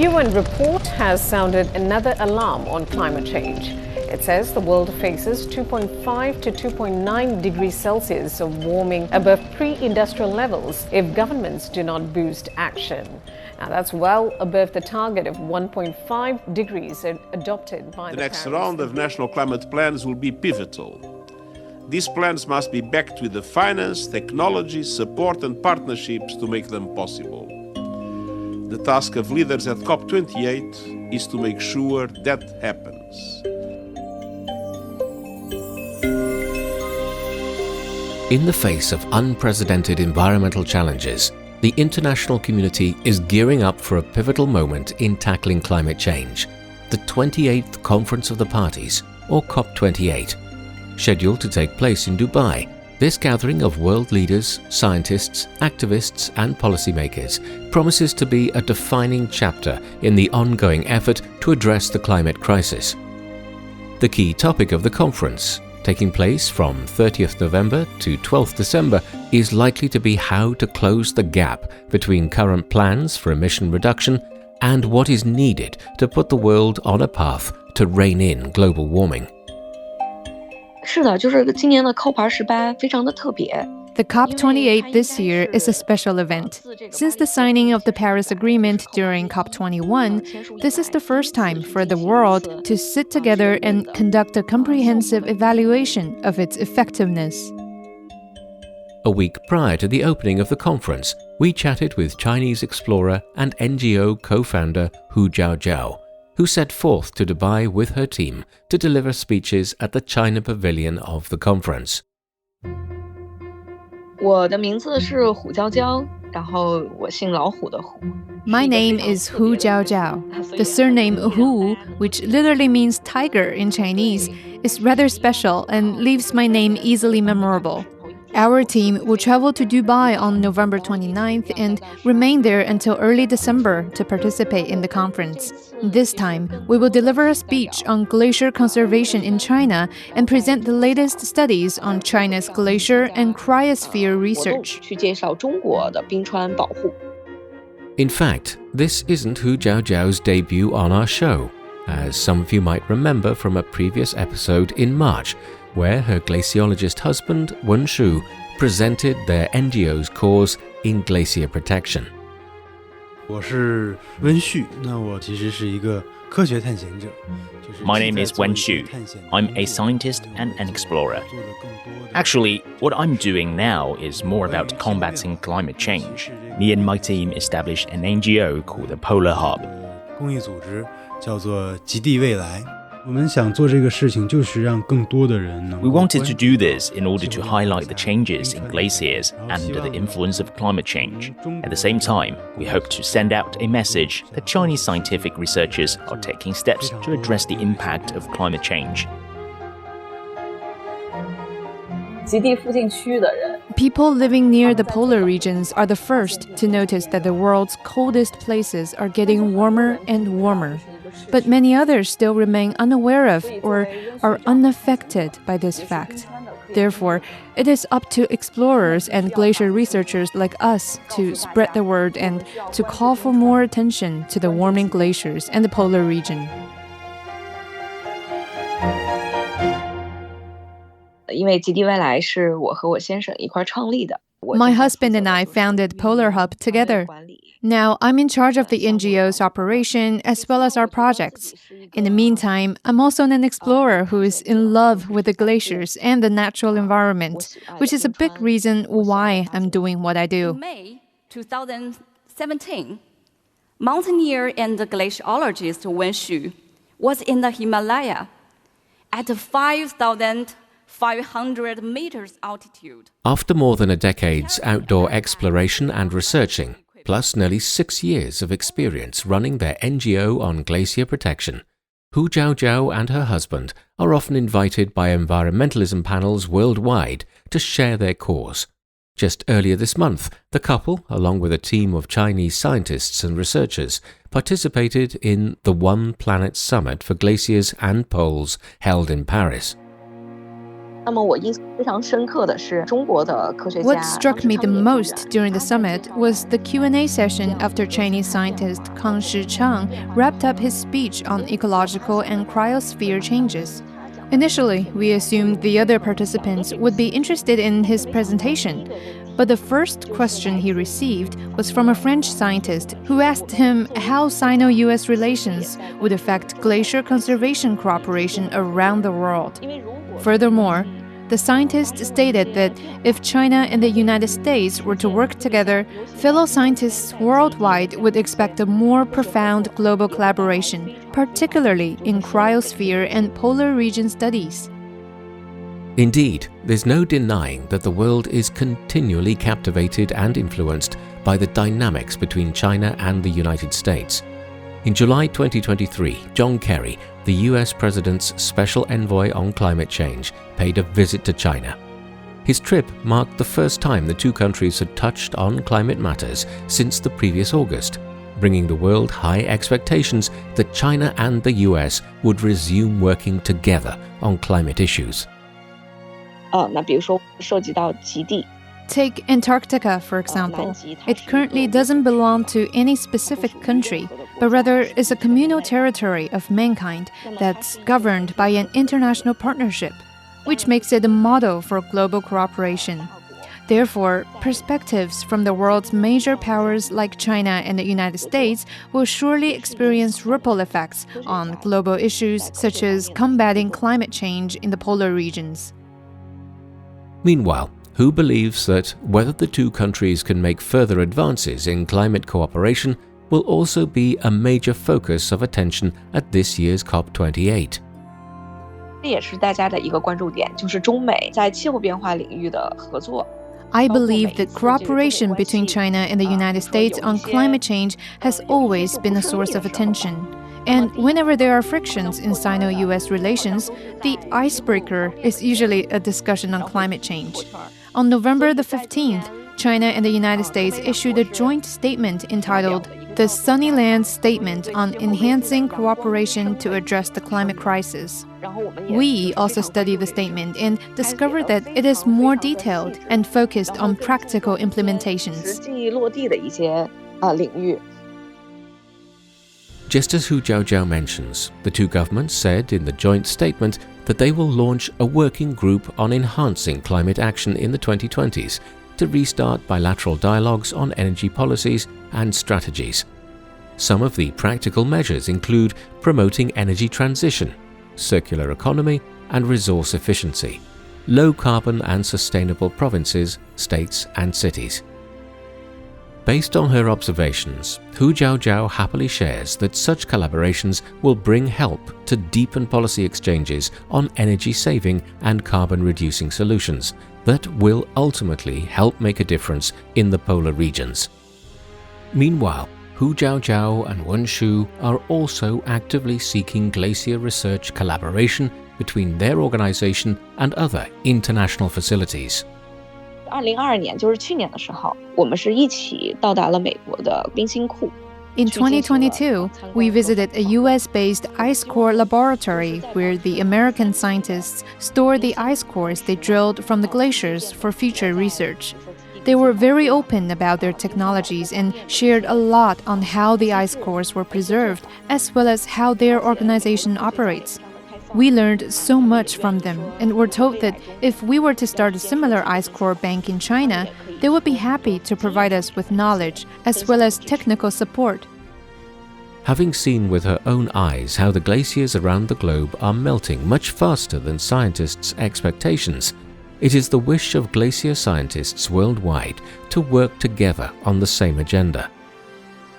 UN report has sounded another alarm on climate change. It says the world faces 2.5 to 2.9 degrees Celsius of warming above pre-industrial levels if governments do not boost action. Now, that's well above the target of 1.5 degrees adopted by the next round of national climate plans will be pivotal. These plans must be backed with the finance, technology, support and partnerships to make them possible. The task of leaders at COP28 is to make sure that happens. In the face of unprecedented environmental challenges, the international community is gearing up for a pivotal moment in tackling climate change, the 28th Conference of the Parties, or COP28. Scheduled to take place in Dubai, this gathering of world leaders, scientists, activists and policymakers promises to be a defining chapter in the ongoing effort to address the climate crisis. The key topic of the conference, taking place from 30th November to 12th December, is likely to be how to close the gap between current plans for emission reduction and what is needed to put the world on a path to rein in global warming. 是的，就是今年的 COP28 非常的特别。 The COP28 this year is a special event. Since the signing of the Paris Agreement during COP21, this is the first time for the world to sit together and conduct a comprehensive evaluation of its effectiveness. A week prior to the opening of the conference, we chatted with Chinese explorer and NGO co-founder Hu Jiaojiao, who set forth to Dubai with her team to deliver speeches at the China Pavilion of the conference. 我的名字是虎娇娇，然后我姓老虎的虎。 My name is Hu Jiaojiao. The surname Hu, which literally means tiger in Chinese, is rather special and leaves my name easily memorable. Our team will travel to Dubai on November 29th and remain there until early December to participate in the conference. This time, we will deliver a speech on glacier conservation in China and present the latest studies on China's glacier and cryosphere research. 去介绍中国的冰川保护。 In fact, this isn't Hu Jiaojiao's debut on our show, as some of you might remember from a previous episode in March, where her glaciologist husband, Shu, presented their NGO's cause in glacier protection. 我是温旭，那我其实是一个科学探险者。 My name is Wen Xu. I'm a scientist and an explorer. Actually, what I'm doing now is more about combating climate change. Me and my team established an NGO called the Polar Hub. 公益组织叫做极地未来。 我们想做这个事情，就是让更多的人能。 We wanted to do this in order to highlight the changes in glaciers and the influence of climate change. At the same time, we hope to send out a message that Chinese scientific researchers are taking steps to address the impact of climate change. 极地附近区域的人 People living near the polar regions are the first to notice that the world's coldest places are getting warmer and warmer. But many others still remain unaware of or are unaffected by this fact. Therefore, it is up to explorers and glacier researchers like us to spread the word and to call for more attention to the warming glaciers and the polar region. 因为极地未来是我和我先生一块创立的。 My husband and I founded Polar Hub together. Now I'm in charge of the NGO's operation as well as our projects. In the meantime, I'm also an explorer who is in love with the glaciers and the natural environment, which is a big reason why I'm doing what I do. In May 2017, mountaineer and glaciologist Wen Xu was in the Himalaya at 5,500 meters altitude. After more than a decade's outdoor exploration and researching, plus nearly 6 years of experience running their NGO on glacier protection, Hu Jiaojiao and her husband are often invited by environmentalism panels worldwide to share their cause. Just earlier this month, the couple, along with a team of Chinese scientists and researchers, participated in the One Planet Summit for Glaciers and Poles held in Paris. What struck me the most during the summit was the Q&A session after Chinese scientist Kang Shichang wrapped up his speech on ecological and cryosphere changes. Initially, we assumed the other participants would be interested in his presentation, but the first question he received was from a French scientist who asked him how Sino-US relations would affect glacier conservation cooperation around the world. Furthermore, the scientist stated that if China and the United States were to work together, fellow scientists worldwide would expect a more profound global collaboration, particularly in cryosphere and polar region studies. Indeed, there's no denying that the world is continually captivated and influenced by the dynamics between China and the United States. In July 2023, John Kerry, the US President's Special Envoy on Climate Change, paid a visit to China. His trip marked the first time the two countries had touched on climate matters since the previous August, bringing the world high expectations that China and the US would resume working together on climate issues. Take Antarctica, for example. It currently doesn't belong to any specific country, but rather is a communal territory of mankind that's governed by an international partnership, which makes it a model for global cooperation. Therefore, perspectives from the world's major powers like China and the United States will surely experience ripple effects on global issues such as combating climate change in the polar regions. Meanwhile, Hu believes that whether the two countries can make further advances in climate cooperation will also be a major focus of attention at this year's COP28. I believe that cooperation between China and the United States on climate change has always been a source of attention. And whenever there are frictions in Sino-US relations, the icebreaker is usually a discussion on climate change. On November the 15th, China and the United States issued a joint statement entitled The Sunnyland Statement on Enhancing Cooperation to Address the Climate Crisis. We also studied the statement and discovered that it is more detailed and focused on practical implementations. Just as Hu Jiaojiao mentions, the two governments said in the joint statement that they will launch a working group on enhancing climate action in the 2020s to restart bilateral dialogues on energy policies and strategies. Some of the practical measures include promoting energy transition, circular economy and resource efficiency, low carbon and sustainable provinces, states and cities. Based on her observations, Hu Jiaojiao happily shares that such collaborations will bring help to deepen policy exchanges on energy-saving and carbon-reducing solutions that will ultimately help make a difference in the polar regions. Meanwhile, Hu Jiaojiao and Wen Shu are also actively seeking glacier research collaboration between their organization and other international facilities. 2022年，就是去年的时候，我们是一起到达了美国的冰芯库。 In 2022, we visited a US-based ice core laboratory where the American scientists store the ice cores they drilled from the glaciers for future research. They were very open about their technologies and shared a lot on how the ice cores were preserved, as well as how their organization operates. We learned so much from them and were told that if we were to start a similar ice core bank in China, they would be happy to provide us with knowledge as well as technical support. Having seen with her own eyes how the glaciers around the globe are melting much faster than scientists' expectations, it is the wish of glacier scientists worldwide to work together on the same agenda.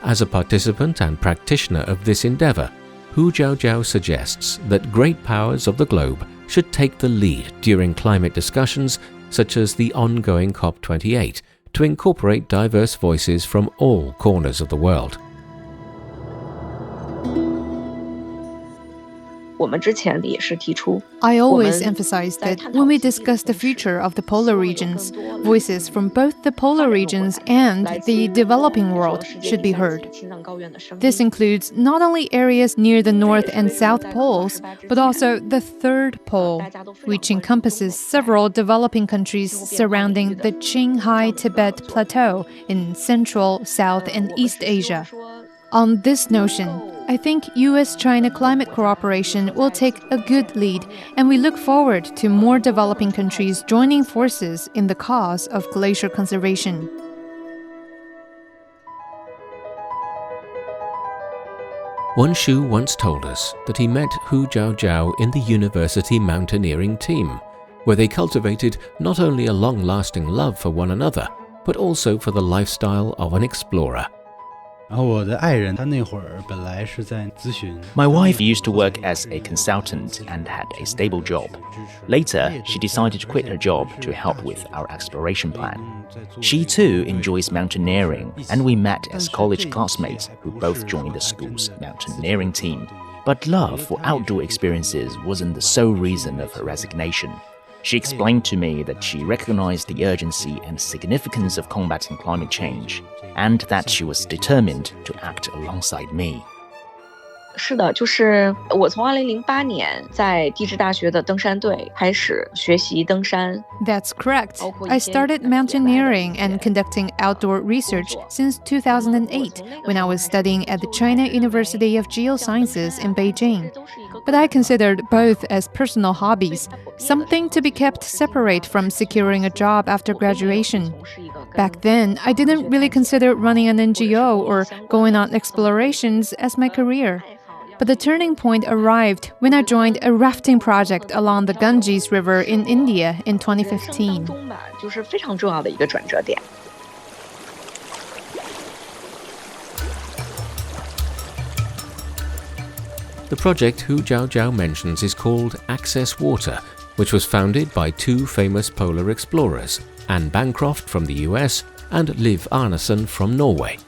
As a participant and practitioner of this endeavor, Hu Jiaojiao suggests that great powers of the globe should take the lead during climate discussions such as the ongoing COP28 to incorporate diverse voices from all corners of the world. 我们之前也是提出 I always emphasize that when we discuss the future of the polar regions, voices from both the polar regions and the developing world should be heard. This includes not only areas near the North and South poles, but also the third pole, which encompasses several developing countries surrounding the Qinghai-Tibet Plateau in Central, South, and East Asia. On this notion, I think US-China climate cooperation will take a good lead, and we look forward to more developing countries joining forces in the cause of glacier conservation. Wen Shu once told us that he met Hu Jiaojiao in the university mountaineering team, where they cultivated not only a long-lasting love for one another, but also for the lifestyle of an explorer. 然后我的爱人她那会儿本来是在咨询。 My wife used to work as a consultant and had a stable job. Later, she decided to quit her job to help with our exploration plan. She too enjoys mountaineering, and we met as college classmates who both joined the school's mountaineering team. But love for outdoor experiences wasn't the sole reason of her resignation. She explained to me that she recognized the urgency and significance of combating climate change, and that she was determined to act alongside me. 是的，就是我从2008年在地质大学的登山队开始学习登山。 That's correct. I started mountaineering and conducting outdoor research since 2008 when I was studying at the China University of Geosciences in Beijing. But I considered both as personal hobbies, something to be kept separate from securing a job after graduation. Back then, I didn't really consider running an NGO or going on explorations as my career. But the turning point arrived when I joined a rafting project along the Ganges River in India in 2015. 就是非常重要的一个转折点。 The project Hu Jiaojiao mentions is called Access Water, which was founded by two famous polar explorers, Anne Bancroft from the US and Liv Arnesen from Norway.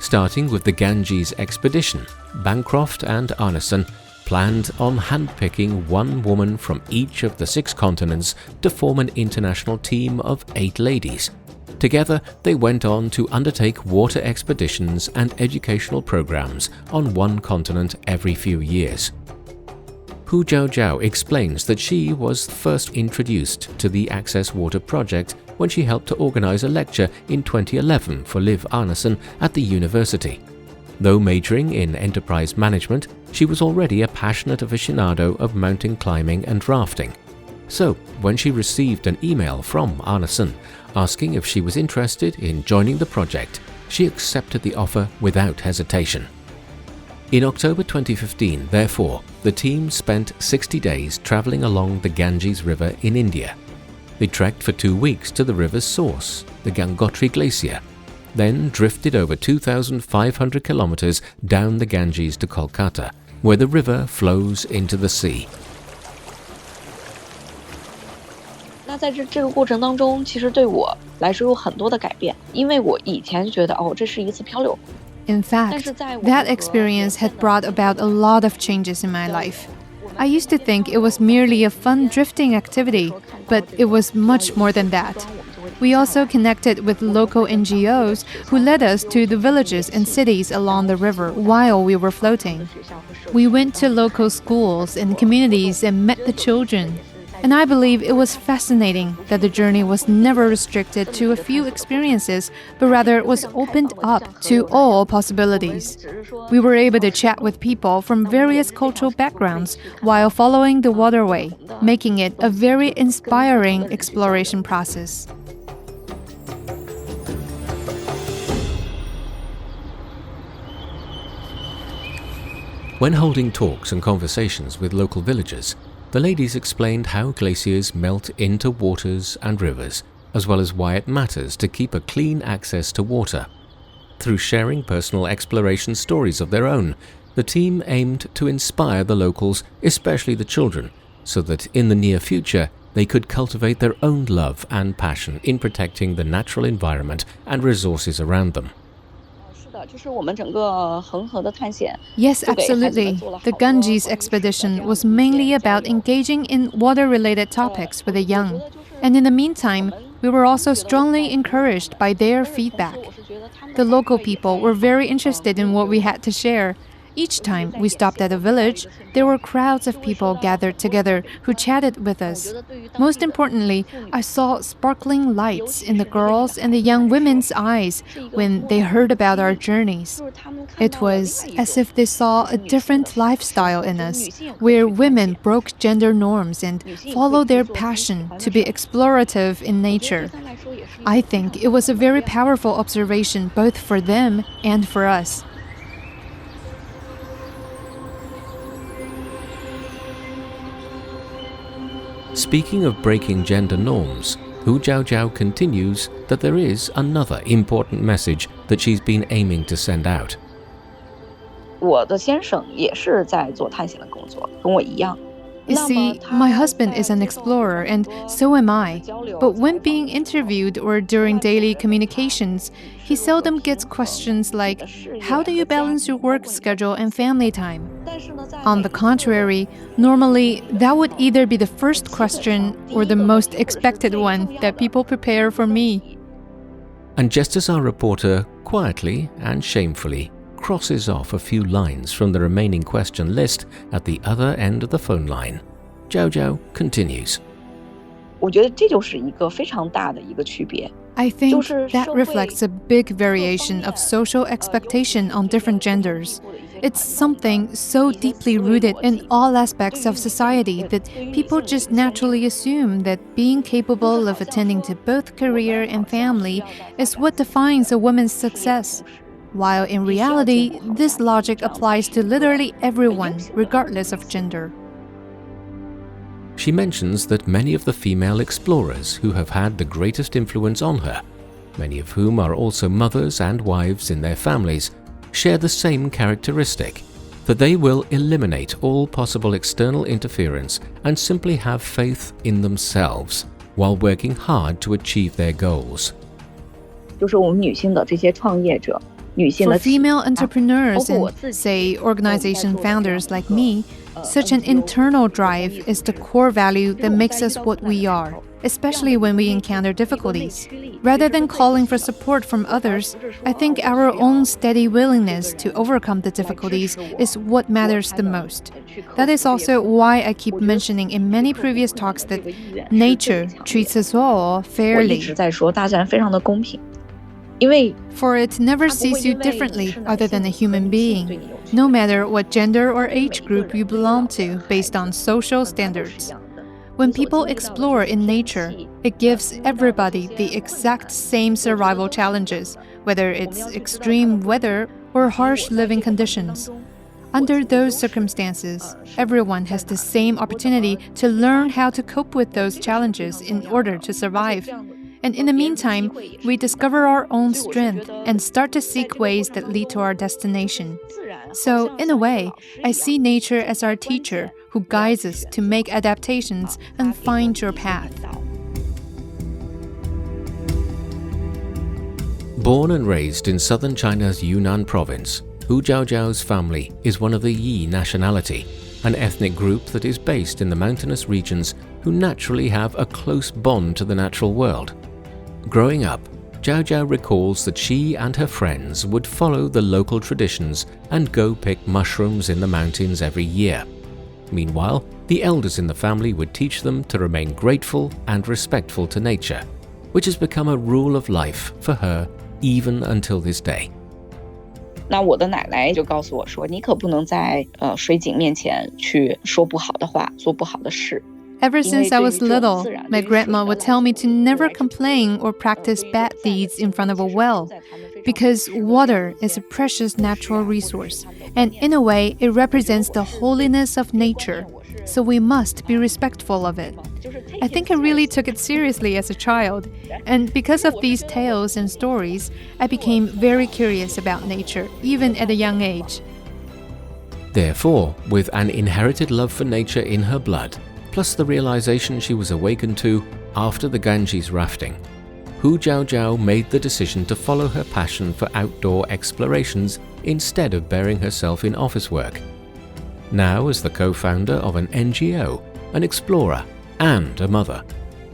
Starting with the Ganges expedition, Bancroft and Arnesen planned on handpicking one woman from each of the 6 continents to form an international team of 8 ladies. Together, they went on to undertake water expeditions and educational programs on one continent every few years. Hu Jiaojiao explains that she was first introduced to the Access Water project when she helped to organize a lecture in 2011 for Liv Arnesen at the university. Though majoring in enterprise management, she was already a passionate aficionado of mountain climbing and rafting. So, when she received an email from Arnesen asking if she was interested in joining the project, she accepted the offer without hesitation. In October 2015, therefore, the team spent 60 days traveling along the Ganges River in India. They trekked for 2 weeks to the river's source, the Gangotri Glacier, then drifted over 2,500 kilometers down the Ganges to Kolkata, where the river flows into the sea. 那在这个过程当中，其实对我来说有很多的改变，因为我以前觉得这是一次漂流。 In fact, that experience had brought about a lot of changes in my life. I used to think it was merely a fun drifting activity, but it was much more than that. We also connected with local NGOs who led us to the villages and cities along the river while we were floating. We went to local schools and communities and met the children. And I believe it was fascinating that the journey was never restricted to a few experiences, but rather was opened up to all possibilities. We were able to chat with people from various cultural backgrounds while following the waterway, making it a very inspiring exploration process. When holding talks and conversations with local villagers, the ladies explained how glaciers melt into waters and rivers, as well as why it matters to keep a clean access to water. Through sharing personal exploration stories of their own, the team aimed to inspire the locals, especially the children, so that in the near future they could cultivate their own love and passion in protecting the natural environment and resources around them. Yes, absolutely. The Ganges expedition was mainly about engaging in water-related topics with the young. And in the meantime, we were also strongly encouraged by their feedback. The local people were very interested in what we had to share. Each time we stopped at a village, there were crowds of people gathered together who chatted with us. Most importantly, I saw sparkling lights in the girls' and the young women's eyes when they heard about our journeys. It was as if they saw a different lifestyle in us, where women broke gender norms and followed their passion to be explorative in nature. I think it was a very powerful observation both for them and for us. Speaking of breaking gender norms, Hu Jiaojiao continues that there is another important message that she's been aiming to send out. 我的先生也是在做探险的工作，跟我一样。 You see, my husband is an explorer, and so am I. But when being interviewed or during daily communications, he seldom gets questions like, how do you balance your work schedule and family time? On the contrary, normally that would either be the first question or the most expected one that people prepare for me. And just as our reporter quietly and shamefully crosses off a few lines from the remaining question list at the other end of the phone line, Jiaojiao continues. 我觉得这就是一个非常大的一个区别。 I think that reflects a big variation of social expectation on different genders. It's something so deeply rooted in all aspects of society that people just naturally assume that being capable of attending to both career and family is what defines a woman's success. While in reality, this logic applies to literally everyone, regardless of gender. She mentions that many of the female explorers who have had the greatest influence on her, many of whom are also mothers and wives in their families, share the same characteristic, that they will eliminate all possible external interference and simply have faith in themselves while working hard to achieve their goals. 就是我们女性的这些创业者。 For female entrepreneurs and, say, organization founders like me, such an internal drive is the core value that makes us what we are, especially when we encounter difficulties. Rather than calling for support from others, I think our own steady willingness to overcome the difficulties is what matters the most. That is also why I keep mentioning in many previous talks that nature treats us all fairly. For it never sees you differently other than a human being, no matter what gender or age group you belong to based on social standards. When people explore in nature, it gives everybody the exact same survival challenges, whether it's extreme weather or harsh living conditions. Under those circumstances, everyone has the same opportunity to learn how to cope with those challenges in order to survive. And in the meantime, we discover our own strength and start to seek ways that lead to our destination. So, in a way, I see nature as our teacher who guides us to make adaptations and find your path. Born and raised in southern China's Yunnan province, Hu Jiaojiao's family is one of the Yi nationality, an ethnic group that is based in the mountainous regions who naturally have a close bond to the natural world. Growing up, Jiaojiao recalls that she and her friends would follow the local traditions and go pick mushrooms in the mountains every year. Meanwhile, the elders in the family would teach them to remain grateful and respectful to nature, which has become a rule of life for her even until this day. 那我的奶奶就告诉我说，你可不能在水井面前去说不好的话，做不好的事。 Ever since I was little, my grandma would tell me to never complain or practice bad deeds in front of a well, because water is a precious natural resource, and in a way, it represents the holiness of nature, so we must be respectful of it. I think I really took it seriously as a child, and because of these tales and stories, I became very curious about nature, even at a young age. Therefore, with an inherited love for nature in her blood, plus the realization she was awakened to after the Ganges rafting, Hu Jiaojiao made the decision to follow her passion for outdoor explorations instead of burying herself in office work. Now, as the co-founder of an NGO, an explorer, and a mother,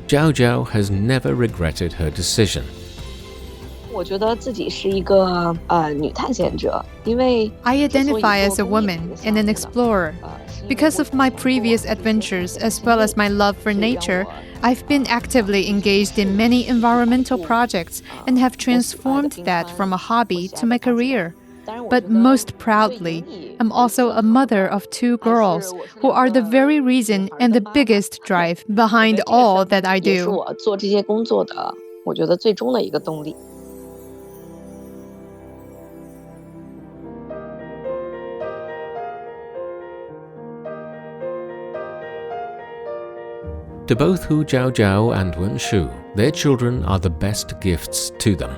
Jiaojiao has never regretted her decision. 我觉得自己是一个女探险者，因为 I identify as a woman and an explorer. Because of my previous adventures as well as my love for nature, I've been actively engaged in many environmental projects and have transformed that from a hobby to my career. But most proudly, I'm also a mother of 2 girls who are the very reason and the biggest drive behind all that I 也是 do. 我做这些工作的，我觉得最终的一个动力。To both Hu Jiaojiao and Wen Shu, their children are the best gifts to them,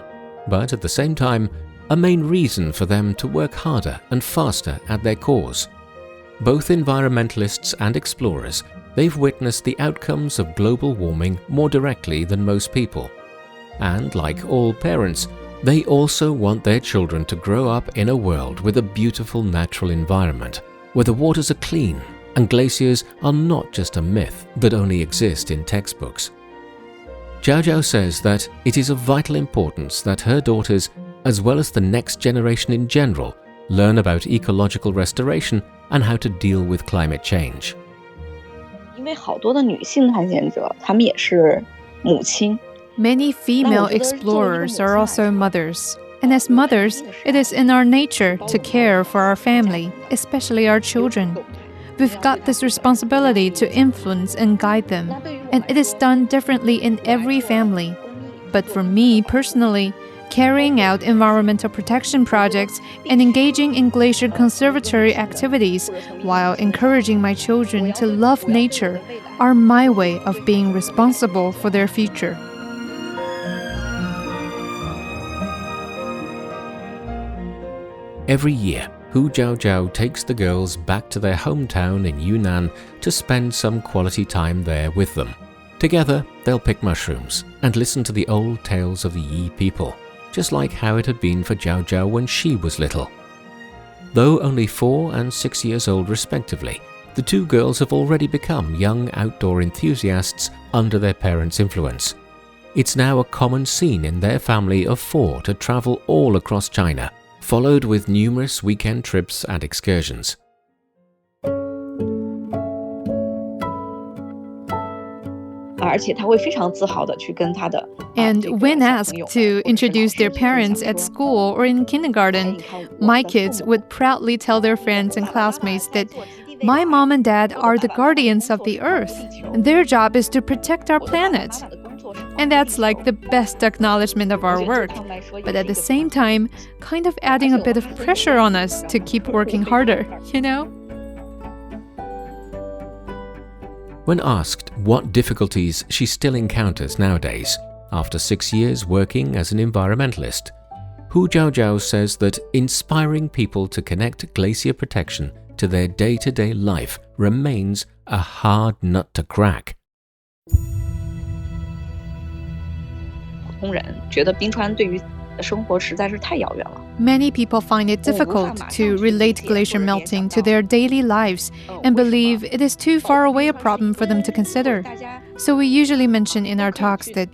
but at the same time, a main reason for them to work harder and faster at their cause. Both environmentalists and explorers, they've witnessed the outcomes of global warming more directly than most people. And like all parents, they also want their children to grow up in a world with a beautiful natural environment, where the waters are clean and glaciers are not just a myth that only exist in textbooks. Jiaojiao says that it is of vital importance that her daughters, as well as the next generation in general, learn about ecological restoration and how to deal with climate change. 因为好多的女性探险者，她们也是母亲。 Many female explorers are also mothers. And as mothers, it is in our nature to care for our family, especially our children. We've got this responsibility to influence and guide them, and it is done differently in every family. But for me personally, carrying out environmental protection projects and engaging in glacier conservatory activities while encouraging my children to love nature are my way of being responsible for their future. Every year, Hu Jiaojiao takes the girls back to their hometown in Yunnan to spend some quality time there with them. Together, they'll pick mushrooms and listen to the old tales of the Yi people, just like how it had been for Jiaojiao when she was little. Though only 4 and 6 years old respectively, the 2 girls have already become young outdoor enthusiasts under their parents' influence. It's now a common scene in their family of 4 to travel all across China, followed with numerous weekend trips and excursions. And when asked to introduce their parents at school or in kindergarten, my kids would proudly tell their friends and classmates that my mom and dad are the guardians of the earth, and their job is to protect our planet. And that's like the best acknowledgement of our work, but at the same time, kind of adding a bit of pressure on us to keep working harder, you know? When asked what difficulties she still encounters nowadays, after 6 years working as an environmentalist, Hu Jiaojiao says that inspiring people to connect glacier protection to their day-to-day life remains a hard nut to crack. Many people find it difficult to relate glacier melting to their daily lives and believe it is too far away a problem for them to consider. So we usually mention in our talks that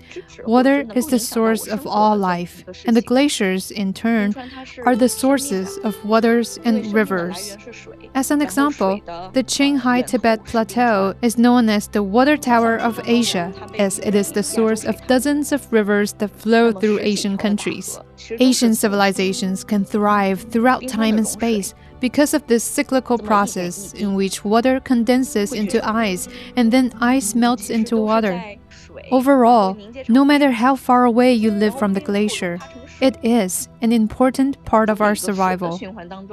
water is the source of all life, and the glaciers, in turn, are the sources of waters and rivers. As an example, the Qinghai Tibet Plateau is known as the Water Tower of Asia, as it is the source of dozens of rivers that flow through Asian countries. Asian civilizations can thrive throughout time and space because of this cyclical process in which water condenses into ice and then ice melts into water. Overall, no matter how far away you live from the glacier, it is an important part of our survival.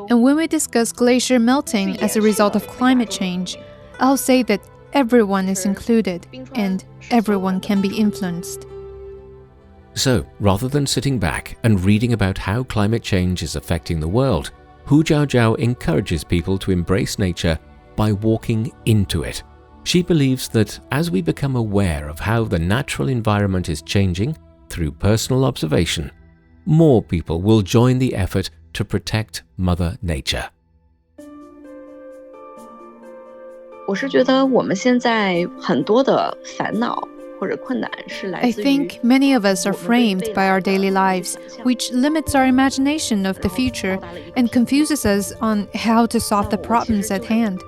And when we discuss glacier melting as a result of climate change, I'll say that everyone is included and everyone can be influenced. So, rather than sitting back and reading about how climate change is affecting the world, Hu Jiaojiao encourages people to embrace nature by walking into it. She believes that as we become aware of how the natural environment is changing through personal observation, more people will join the effort to protect Mother Nature. 我是觉得我们现在很多的烦恼 I think many of us are framed by our daily lives, which limits our imagination of the future and confuses us on how to solve the problems at hand.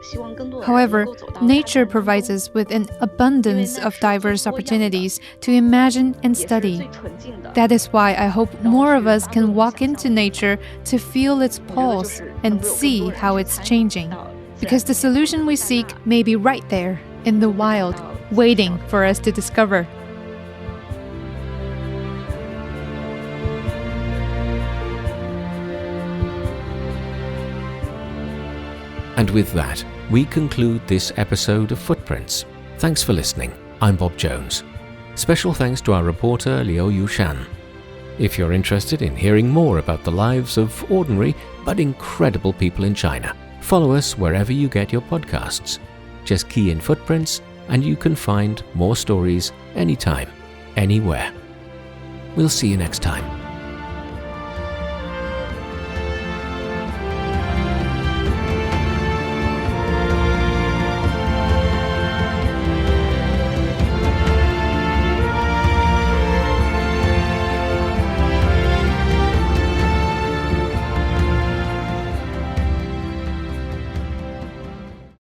However, nature provides us with an abundance of diverse opportunities to imagine and study. That is why I hope more of us can walk into nature to feel its pulse and see how it's changing. Because the solution we seek may be right there in the wild, waiting for us to discover. And with that, we conclude this episode of Footprints. Thanks for listening. I'm Bob Jones. Special thanks to our reporter Liu Yushan. If you're interested in hearing more about the lives of ordinary but incredible people in China, follow us wherever you get your podcasts. Just key in Footprints and you can find more stories anytime, anywhere. We'll see you next time.